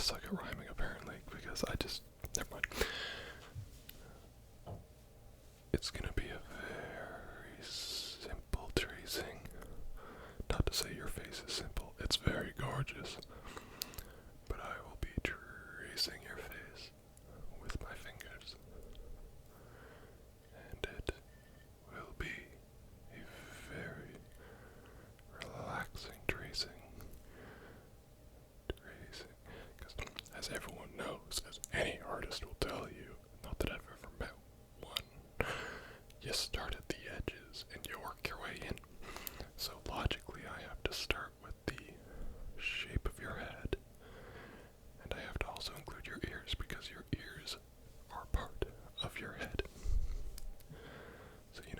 suck at rhyming apparently, because never mind. It's gonna be a very simple tracing. Not to say your face is simple, it's very gorgeous. But I will be tracing your face with my fingers. And it will be a very relaxing tracing. Because as everyone knows, as any artist will tell you, not that I've ever met one, you start at the edges and you work your way in. So logically I have to start with the shape of your head, and I have to also include your ears, because your ears are part of your head. So I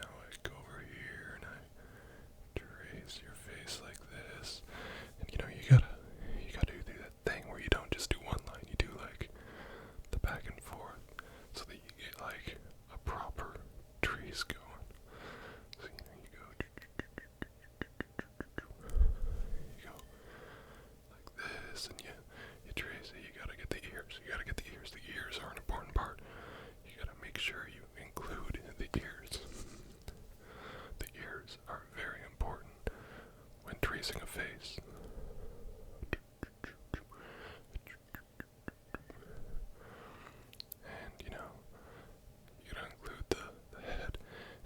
go over here and I trace your face like this, and you gotta do that thing where you don't just do one line, you do like the back and forth, so that you get like a proper trace going. So you go like this, and you trace it. You gotta get the ears. The ears are an important part. You gotta make sure you include the ears. The ears are very important when tracing a face. And you gotta include the head,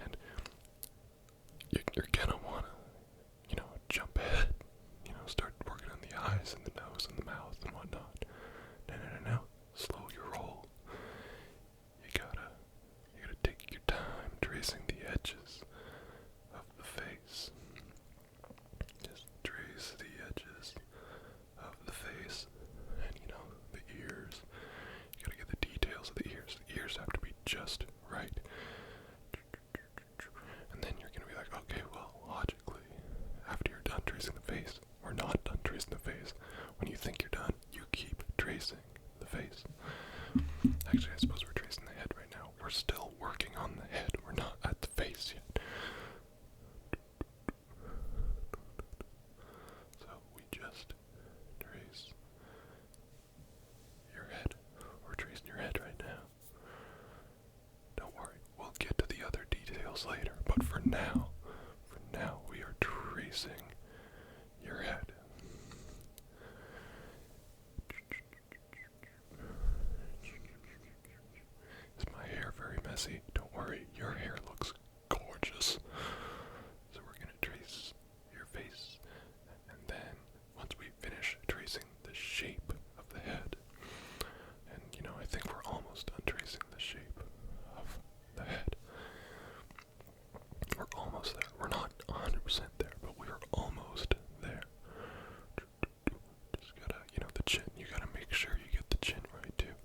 and you're gonna wanna jump ahead, start working on the eyes and the nose and the mouth and whatnot. No, slow your roll. You gotta take your time tracing the edges of the face. Just trace the edges of the face, and the ears. You gotta get the details of the ears. The ears have to be just right. And then you're gonna be like, okay, well, logically, after you're done tracing the face, or not done tracing the face, when you think you're done, you keep tracing the face. Actually, I suppose we're tracing the head right now. We're still working on the head. We're not at the face yet. So we just trace your head. We're tracing your head right now. Don't worry, we'll get to the other details later. But for now, we are tracing your head. Is my hair very messy? Don't worry, your hair looks gorgeous. So we're gonna trace your face, and then once we finish tracing the shape of the head, and I think we're almost done tracing the shape of the head. We're almost there. We're not 100% there, but we are almost there. Just gotta, the chin. You gotta make sure you get the chin right too,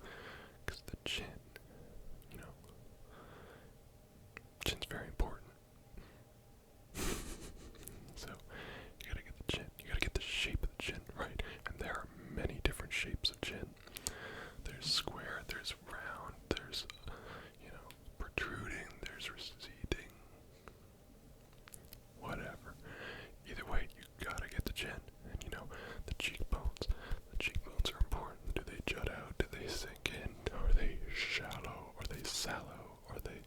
because the chin, chin's very important. So you gotta get the chin. You gotta get the shape of the chin right, and there are many different shapes of chin. There's square, there's round, there's protruding, there's receding. Whatever. Either way, you gotta get the chin. And the cheekbones. The cheekbones are important. Do they jut out? Do they sink in? Are they shallow? Are they sallow? Are they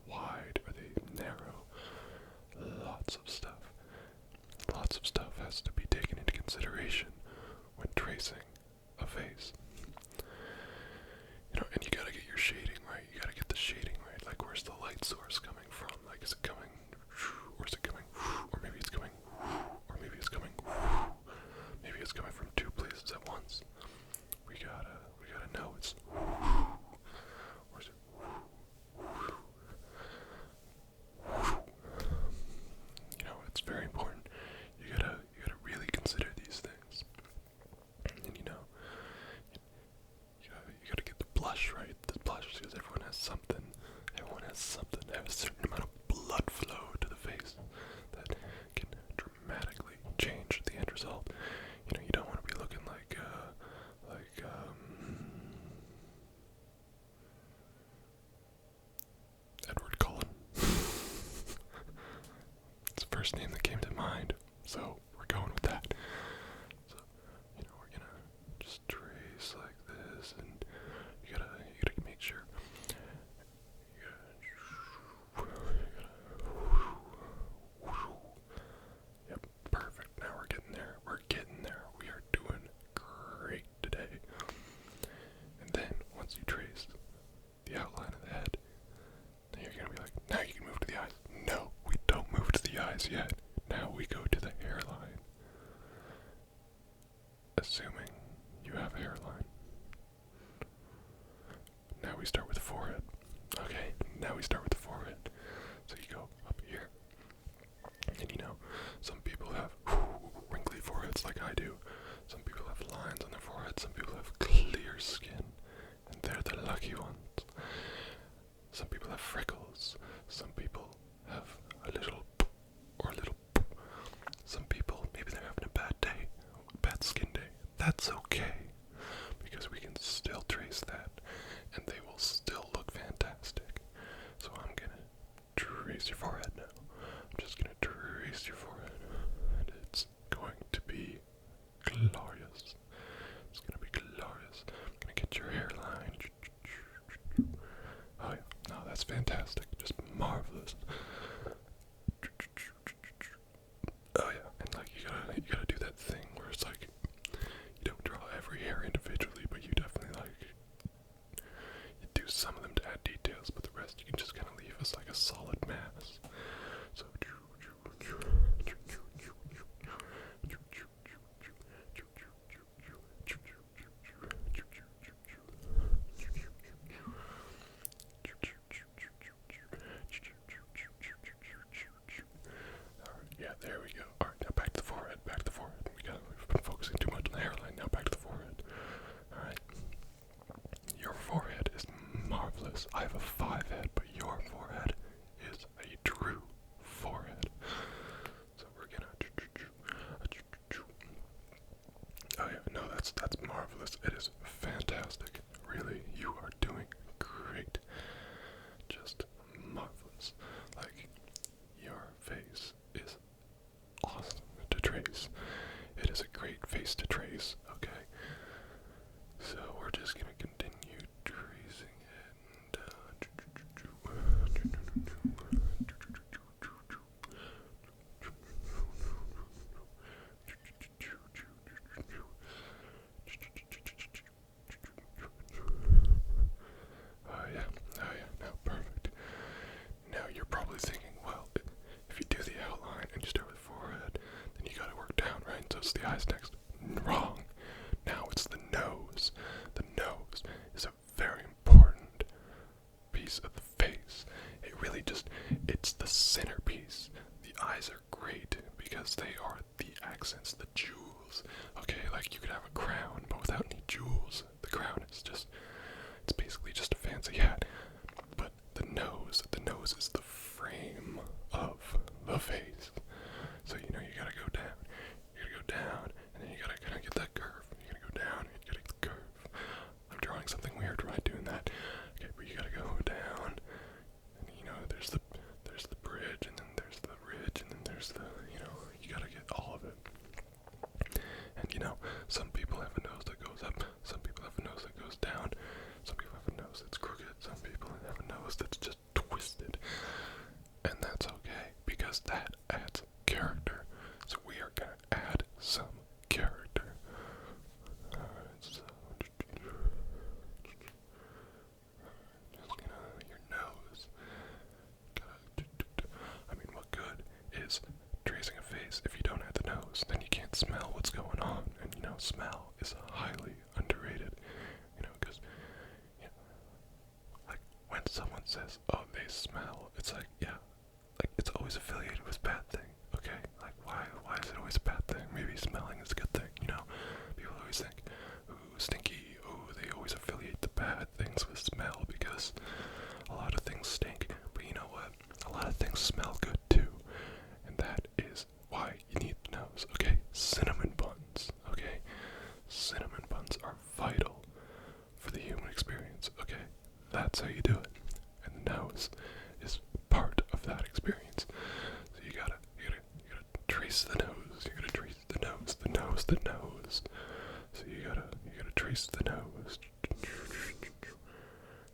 wide? Are they narrow? Lots of stuff. Lots of stuff has to be taken into consideration when tracing a face. And you gotta get your shading right. You gotta get the shading right. Like, where's the light source coming from? Like, is it coming, or is it coming, or maybe it's coming, or maybe it's coming, maybe it's coming from two places at once. We gotta know it's, or is it, it's very important. You gotta really consider these things. And you gotta get the blush right. The blush, because everyone has something. They have a certain amount of blood flow to the face that can dramatically change the end result. You don't want to be looking like Edward Cullen. It's the first name that came to mind, so we're going with that. So, we're gonna just trace assuming you have a hairline. Now we start with the forehead. Okay, now we start with the forehead. So you go up here. And you know, some people have wrinkly foreheads like I do. Some people have lines on their forehead. Some people have clear skin. And they're the lucky ones. Some people have freckles. Some people have a little or a little. Some people, maybe they're having a bad day, a bad skin day. That's okay, because we can still trace that, and they will still look fantastic. So I'm gonna trace your forehead now. I'm just gonna trace your forehead, and it's going to be glorious. It's gonna be glorious. I'm gonna get your hairline. Oh yeah, no, that's fantastic. Just marvelous. Oh yeah, and like you gotta do that thing where it's like you don't draw every hair individually, but you definitely you do some of them to add details, but the rest you can just kind of leave as like a solid mass. So yeah, there we go. Alright, now back to the forehead, we've been focusing too much on the hairline, now back to the forehead. Alright. Your forehead is marvelous. I have a 5 head, but your forehead is a true forehead. So we're gonna oh yeah, no, that's marvelous. It is fantastic. Really, you are doing great. Just marvelous. Like, your face is awesome to trace. It is a great face to trace, okay? So we're just gonna continue tracing it. Oh yeah, now perfect. Now you're probably thinking, well, if you do the outline and you start with the forehead, then you gotta work down, right? So it's the eyes next. Wrong. Now it's the nose. The nose is a very important piece of the face. It really it's the centerpiece. The eyes are great because they are the accents, the jewels. Okay, like you could have a crown, but without any jewels. The crown is it's basically just a fancy hat. But the nose is the frame of the face. So you gotta go down. You gotta go down, and then you gotta kind of get that curve. You gotta go down, and you gotta get the curve. I'm drawing something weird right doing that. Okay, but you gotta go down, and there's the bridge, and then there's the ridge, and then there's the you gotta get all of it. And some people have a nose that goes up. Some people have a nose that goes down. Some people have a nose that's crooked. Some people have a nose that's just twisted. And that's okay, because that adds character. So we are going to add some character. Alright, so just your nose. I mean, what good is tracing a face if you don't have the nose? Then you can't smell what's going on. And smell is highly underrated. Because like when someone says, oh, they smell, it's like, yeah, like it's always affiliated with bad thing. Okay, like why is it always a bad thing? Maybe smelling is a good thing. People always think, ooh, stinky. Ooh, they always affiliate the bad things with smell because a lot of things stink. But you know what? A lot of things smell good too, and that is why you need the nose. Okay, cinnamon buns. Okay, cinnamon buns are vital for the human experience. Okay, that's how you do it, and the nose is part of that experience. So you gotta trace the nose. You gotta trace the nose. So you gotta trace the nose.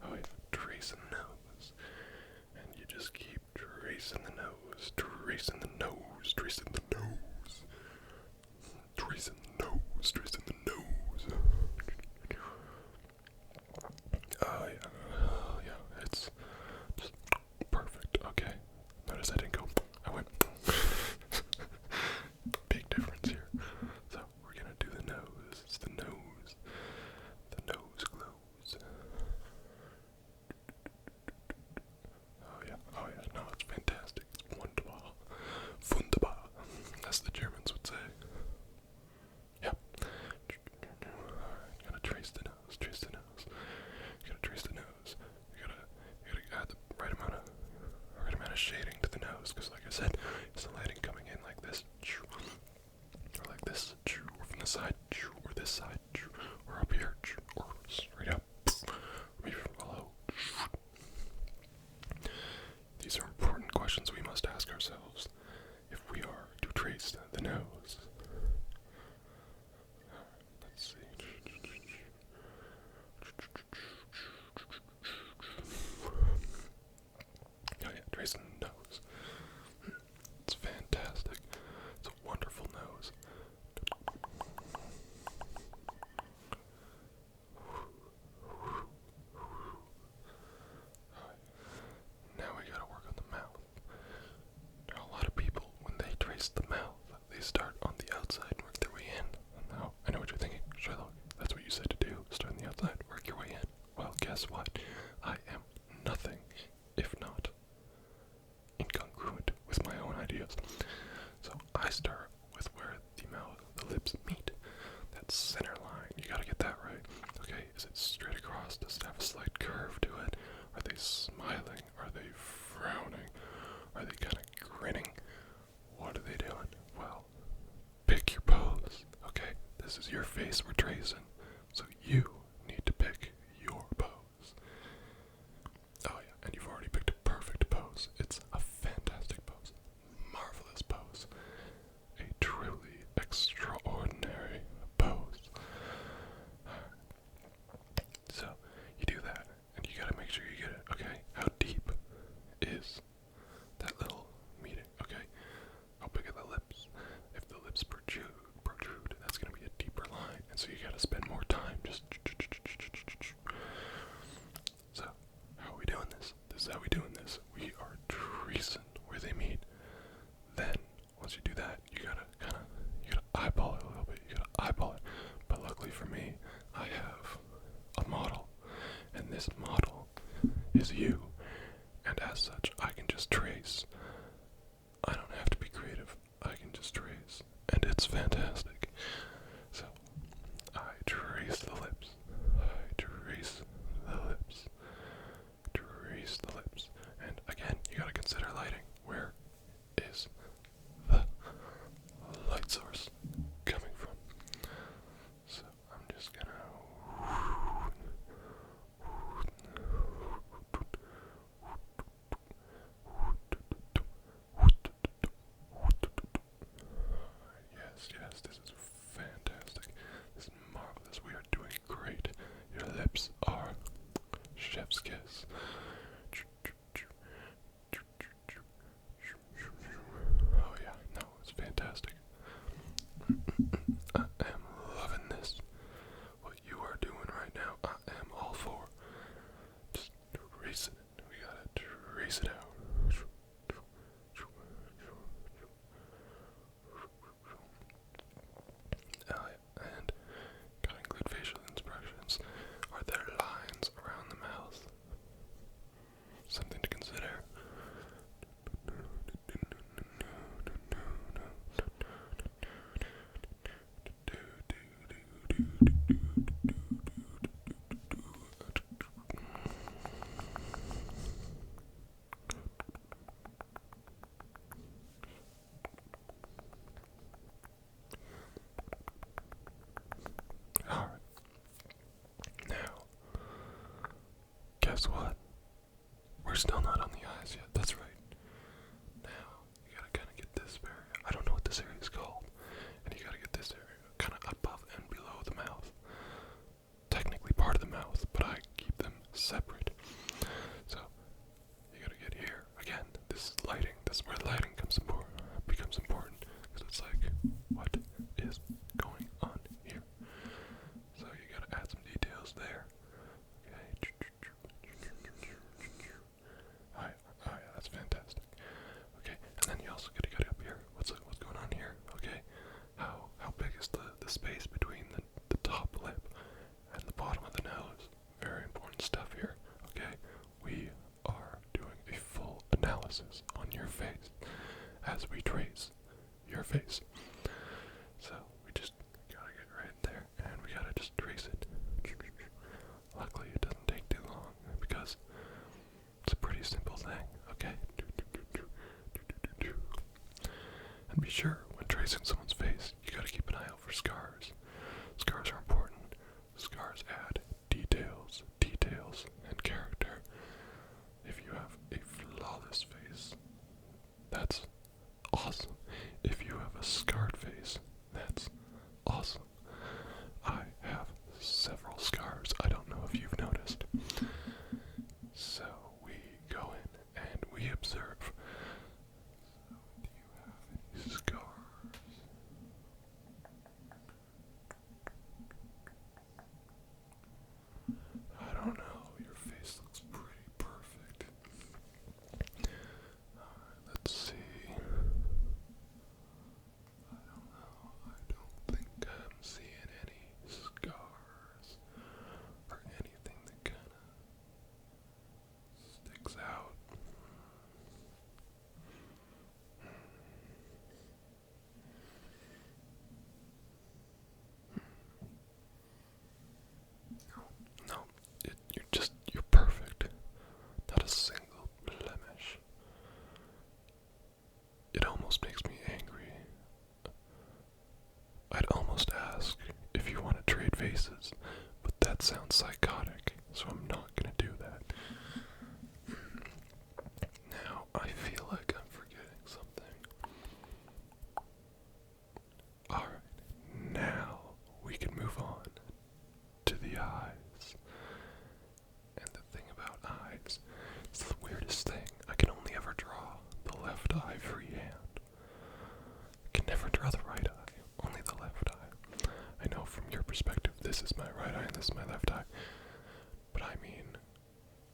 Oh yeah, tracing the nose, and you just keep tracing the nose, tracing the nose, tracing the nose, tracing the nose, tracing the nose. Oh yeah, it's just perfect. Okay, notice I didn't go. I went. Big difference here. So we're gonna do the nose. lips meet. That center line, you gotta get that right. Okay, is it straight across? Does it have a slight curve to it? Are they smiling? Are they frowning? Are they kind of grinning? What are they doing? Well, pick your pose. Okay, this is your face we're tracing, so you need to pick your pose. Oh yeah, and you've already picked a perfect pose. It's a fantastic pose. Marvelous pose. A truly extraordinary pose. So, you do that, and you gotta make sure you get it, okay? How deep is that little meeting, okay? How big are the lips? If the lips protrude, that's gonna be a deeper line, and so you gotta spend more time just. So, how are we doing this? This is how we doing this. We are tracing where they meet. Then, once you do that, you gotta eyeball it a little bit. You gotta eyeball it. But luckily for me, I have a model, and this model is you. And as such, I can just trace. I don't have to be creative. I can just trace, and it's fantastic. So, I trace the lips. I trace the lips. Trace the lips. And again, you gotta consider lighting. Where is the light source coming from? So I'm just gonna yes, this is fantastic. This is marvelous. We are doing great. Your lips are chef's kiss. Oh yeah, no, it's fantastic. I am loving this. What you are doing right now, I am all for. Just trace it. We gotta trace it out. And gotta include facial expressions. Are there lines around the mouth? Something to consider. Alright. Now, guess what? We're still not on the eyes yet. That's right. Now, you gotta kind of get this area. I don't know what this area is called. And you gotta get this area kind of above and below the mouth. Technically part of the mouth, but I keep them separate. So, you gotta get here. Again, this is lighting. This is where lighting becomes important. Because it's like, what is going on here? So you gotta add some details there. Okay. Oh yeah, that's fantastic. Okay, and then you also gotta get up here. What's going on here? Okay. How big is the space between the top lip and the bottom of the nose? Very important stuff here. Okay. We are doing a full analysis on your face as we trace your face. So we just gotta get right there and we gotta just trace it. Luckily it doesn't take too long because it's a pretty simple thing, okay? And be sure when tracing someone's face, you gotta keep an eye out for scars. Scars are important. Scars add details, and character. If you have a flawless face, that's awesome. If you have a scarred face, that's awesome. I have several scars. I don't know if you've noticed. So we go in and we observe. So do you have any scars? this is my right eye and this is my left eye. But I mean,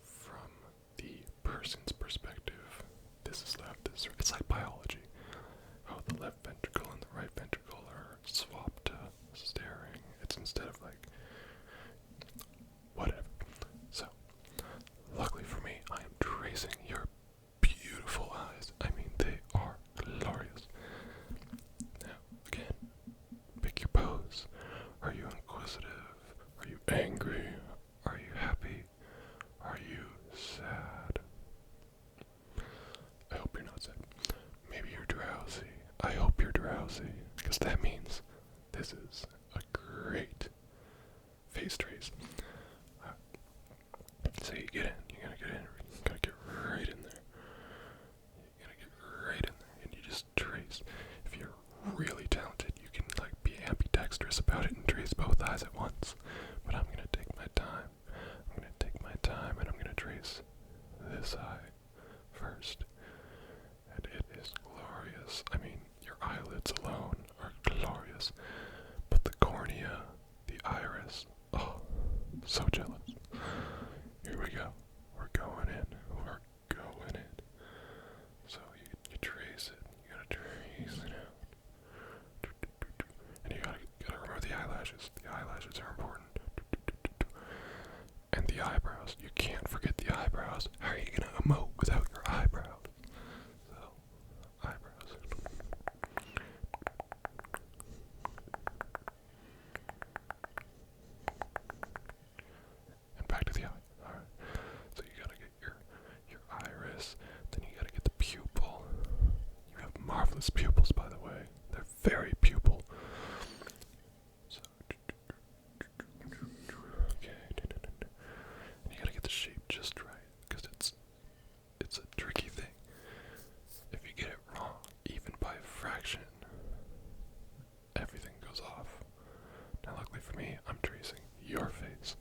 from the person's perspective, this is left, this is right. It's like biology. How the left ventricle and the right ventricle are swapped staring. It's instead of like, whatever. So, luckily for me, I am tracing your beautiful eyes. I mean, they are glorious. Now, again, pick your pose. Are you inquisitive? Are you angry? Are you happy? Are you sad? I hope you're not sad. Maybe you're drowsy. I hope you're drowsy, because that means this is a great face trace. So you get in, you gotta get in, you gotta get right in there. You gotta get right in there, and you just trace. If you're really talented, you can like be ambidextrous about it and trace both eyes at once. But I'm gonna take my time. I'm gonna take my time, and I'm gonna trace this eye first. And it is glorious. I mean, your eyelids alone are glorious. But the cornea, the iris, oh, so jealous. Here we go. We're going in. We're going in. So you trace it. You gotta trace it out. And you gotta remember the eyelashes. The eyelashes are important. And the eyebrows. You can't forget the eyebrows. How are you gonna emote without your eyebrows? So, eyebrows. And back to the eye. Alright. So you gotta get your iris, then you gotta get the pupil. You have marvelous pupils, by the way. They're very pupil. So, okay. And you gotta get the shape just right, because it's a tricky thing. If you get it wrong, even by a fraction, everything goes off. Now, luckily for me, I'm tracing your face,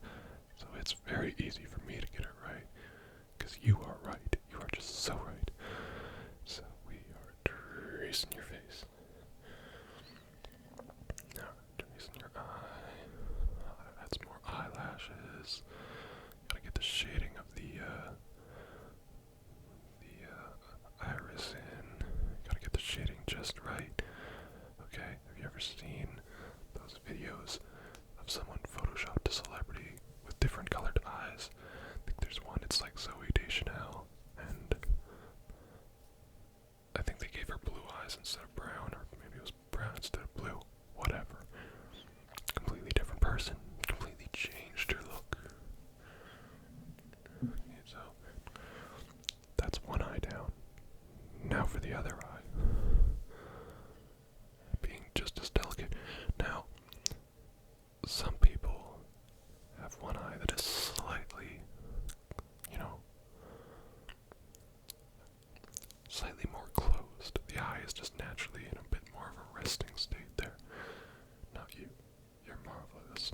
so it's very easy for me to get it right, because you are right. You are just so right. So we are tracing your face. Now, tracing your eye. That's more eyelashes. Gotta get the shading of the iris in. Gotta get the shading just right. Okay, have you ever seen those videos of someone photoshopped a celebrity with different colored eyes? I think there's one, it's like Zoe Deschanel, and I think they gave her blue eyes instead of brown, or maybe it was brown instead of blue. Whatever. Completely different person. Completely changed her look. Okay, so that's one eye down. Now for the other eye. Being just as delicate. Now, some people have one eye that is slightly, slightly more closed. The eye is just naturally in a bit more of a resting state there. Not you. You're marvelous.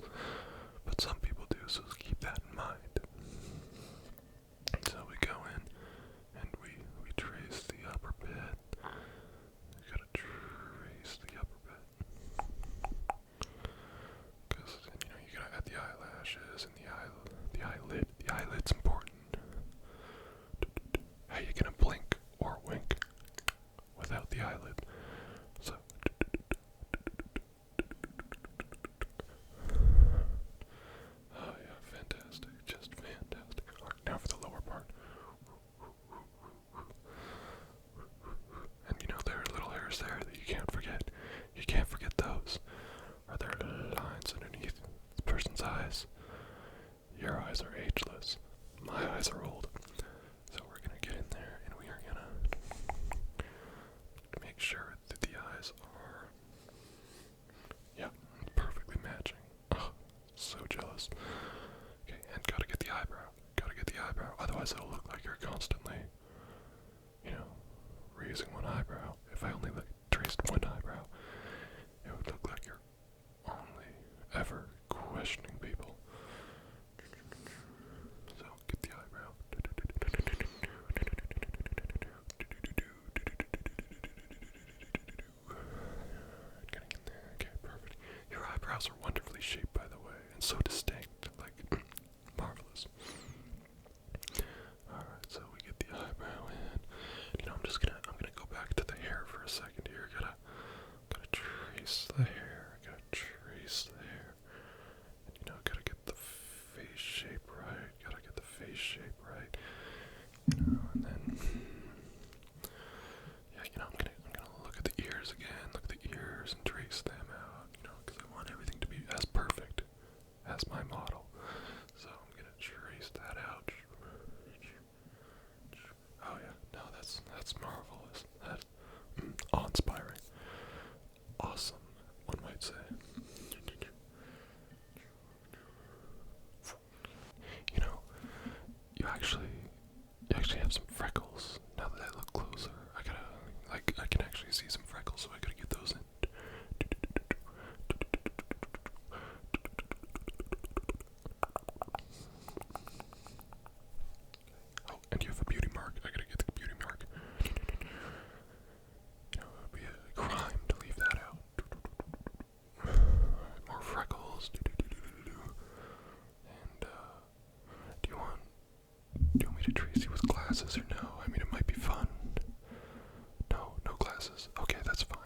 But some people do, so keep that in mind. So we go in and we trace the upper bit. We gotta trace the upper bit. Because, you gotta add the eyelashes and the eyelid. The eyelid's important. How you gonna blink or wink without the eyelid? So, oh yeah, fantastic, just fantastic. Alright, now for the lower part. And there are little hairs there that you can't forget. You can't forget those. Are there lines underneath the person's eyes? Your eyes are ageless. My eyes are old. So we're gonna get in there and we are gonna make sure that the eyes are, yeah, perfectly matching. Oh, so jealous. Okay, and gotta get the eyebrow. Gotta get the eyebrow. Otherwise it'll look like you're constantly, raising one eyebrow. If I only traced one eyebrow, it would look like you're only ever questioning people. So get the eyebrow. Getting in there. Okay, perfect. Your eyebrows are wonderfully shaped, by the way, and so distinct, like marvelous. Alright, so we get the eyebrow in. I'm gonna go back to the hair for a second here. Gotta trace the hair. Gotta trace the hair. And gotta get the face shape right. Gotta get the face shape right. And then I'm gonna look at the ears again. Look at the ears and trace them out. Because I want everything to be as perfect as my model. So I'm gonna trace that out. Oh yeah, no, that's marvelous. That's awe-inspiring. Awesome, one might say. You actually have some freckles. Now that I look closer, I can actually see some freckles, so I gotta get those in. Oh, and you have a beauty mark. I gotta get the beauty mark. It would be a crime to leave that out. More freckles. And, do you want me to trace you with glasses or no? I mean, it might be fun. No glasses. Okay, that's fine.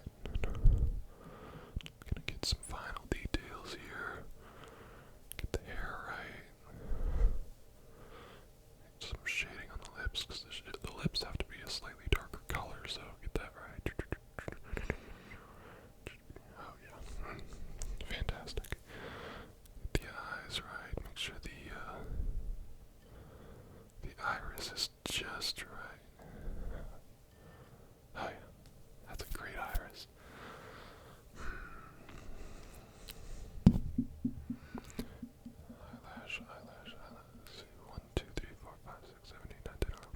Gonna get some final details here. Get the hair right. Some shading on the lips, because the lips have to be a slightly darker color, so get that right. Oh yeah, fantastic. Get the eyes right. Make sure the iris is just right. Oh yeah, that's a great iris. Eyelash. Let's see, 1, 2, 3, 4, 5, 6, 7, 8, 9, 10, 11, 12,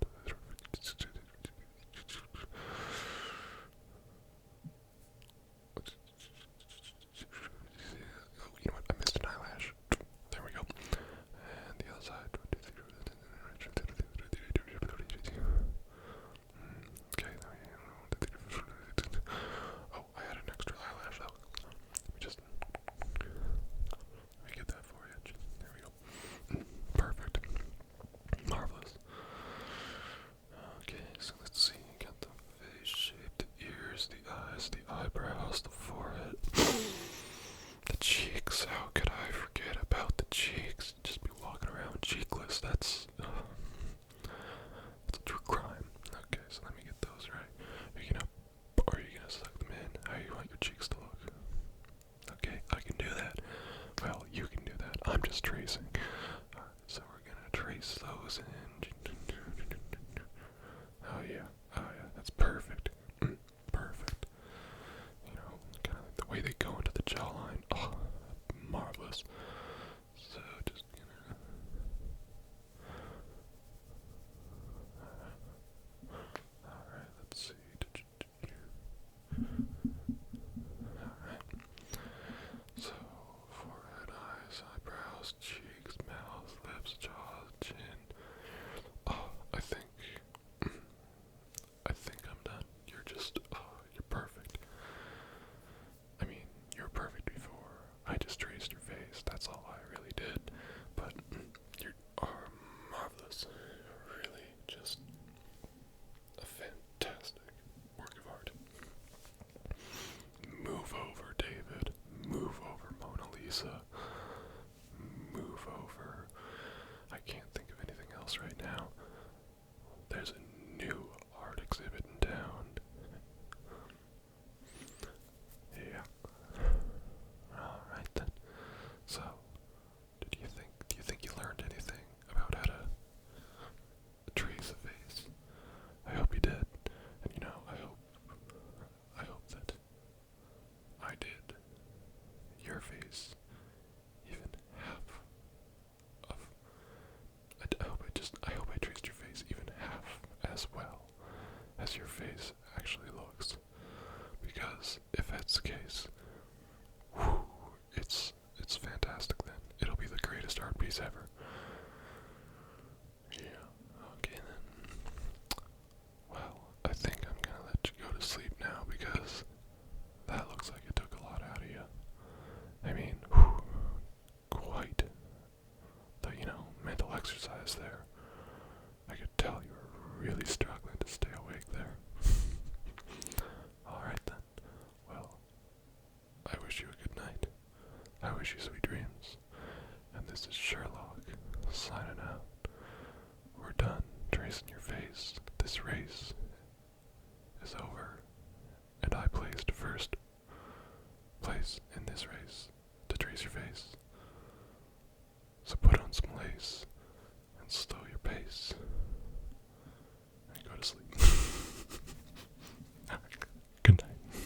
oh, you know what? I missed an eyelash. There we go. And the other side. Okay. Oh, I had an extra eyelash out. Let me get that for you. There we go. Perfect. Marvelous. Okay, so let's see. Got the face shape, the ears, the eyes, the eyebrows, the forehead, the cheeks. How could I forget about the cheeks? Just be walking around cheekless. That's a true crime. Okay, so let me get those right. Are you gonna suck them in? How you want your cheeks to look? Okay, I can do that. Well, you can do that. I'm just tracing. Alright, so we're gonna trace those in. Oh yeah, that's perfect. Perfect. Kind of like the way they go into the jawline. Oh, marvelous. So just alright, let's see. Alright. So, forehead, eyes, eyebrows, cheeks, mouth, lips, jaw, chin. Oh, I think I'm done. You're perfect. I mean, you were perfect before. I just traced your face. That's all I really did. But you are marvelous. Really, just a fantastic work of art. Move over, David. Move over, Mona Lisa. Move over. I can't think of anything else right now. There's a new art exhibit in town. Yeah. Alright then. So, do you think you learned anything about how to trace a face? I hope you did. And I hope that I did your face even half of I hope I traced your face even half as well as your face actually looks. Because if that's the case, whew, it's fantastic then. It'll be the greatest art piece ever. Yeah, okay then. Well, I think I'm gonna let you go to sleep now because that looks like it took a lot out of you. I mean, whew, quite wish you sweet dreams. And this is Sherlock, signing out. We're done tracing your face. This race is over, and I placed first place in this race to trace your face. So put on some lace and slow your pace and go to sleep.